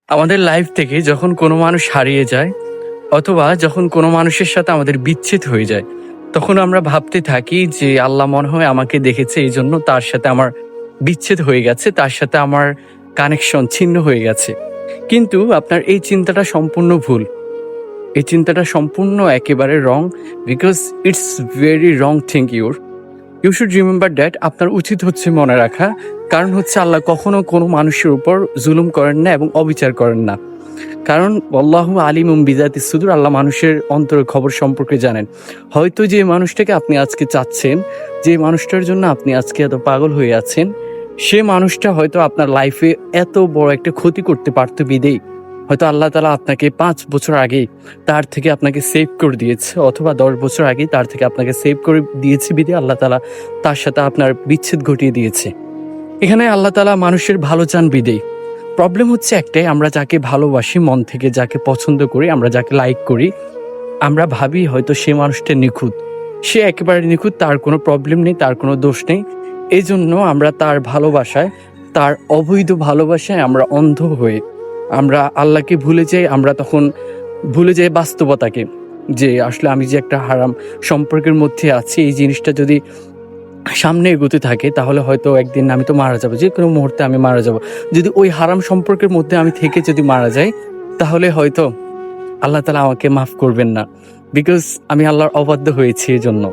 আমাদের লাইফ থেকে যখন কোনো মানুষ হারিয়ে যায় অথবা যখন কোনো মানুষের সাথে আমাদের বিচ্ছেদ হয়ে যায়, তখন আমরা ভাবতে থাকি যে আল্লাহ মনে হয় আমাকে দেখেছে, এই জন্য তার সাথে আমার বিচ্ছেদ হয়ে গেছে, তার সাথে আমার কানেকশন ছিন্ন হয়ে গেছে। কিন্তু আপনার এই চিন্তাটা সম্পূর্ণ ভুল। এই চিন্তাটা সম্পূর্ণ একেবারে wrong, because it's very wrong think you should remember that. আপনার উচিত হচ্ছে মনে রাখা, কারণ হচ্ছে আল্লাহ কখনো কোনো মানুষের উপর জুলুম করেন না এবং অবিচার করেন না। কারণ আল্লাহু আলিমুম বিজাতি সুদূর, আল্লাহ মানুষের অন্তরের খবর সম্পর্কে জানেন। হয়তো যে মানুষটাকে আপনি আজকে চাচ্ছেন, যে মানুষটার জন্য আপনি আজকে এত পাগল হয়ে আছেন, সে মানুষটা হয়তো আপনার লাইফে এত বড় একটা ক্ষতি করতে পারতো বিদেই হয়তো আল্লাহ তালা আপনাকে 5 বছর আগেই তার থেকে আপনাকে সেভ করে দিয়েছে, অথবা 10 বছর আগেই তার থেকে আপনাকে সেভ করে দিয়েছে বিদে আল্লাহ তালা তার সাথে আপনার বিচ্ছেদ ঘটিয়ে দিয়েছে। এখানে আল্লাহ তালা মানুষের ভালো চান বিদেই। প্রবলেম হচ্ছে একটাই, আমরা যাকে ভালোবাসি মন থেকে, যাকে পছন্দ করি, আমরা যাকে লাইক করি, আমরা ভাবি হয়তো সে মানুষটা নিখুঁত, সে একেবারে নিখুঁত, তার কোনো প্রবলেম নেই, তার কোনো দোষ নেই। এই জন্য আমরা তার ভালোবাসায়, তার অবৈধ ভালোবাসায় আমরা অন্ধ হয়ে আমরা আল্লাহকে ভুলে যাই। আমরা তখন ভুলে যাই বাস্তবতাকে, যে আসলে আমি যে একটা হারাম সম্পর্কের মধ্যে আছি, এই জিনিসটা যদি সামনে এগোতে থাকে তাহলে হয়তো একদিন আমি তো মারা যাবো, যে কোনো মুহূর্তে আমি মারা যাব। যদি ওই হারাম সম্পর্কের মধ্যে আমি থেকে যদি মারা যাই, তাহলে হয়তো আল্লাহ তাআলা আমাকে মাফ করবেন না, বিকজ আমি আল্লাহর অবাধ্য হয়েছি এজন্য।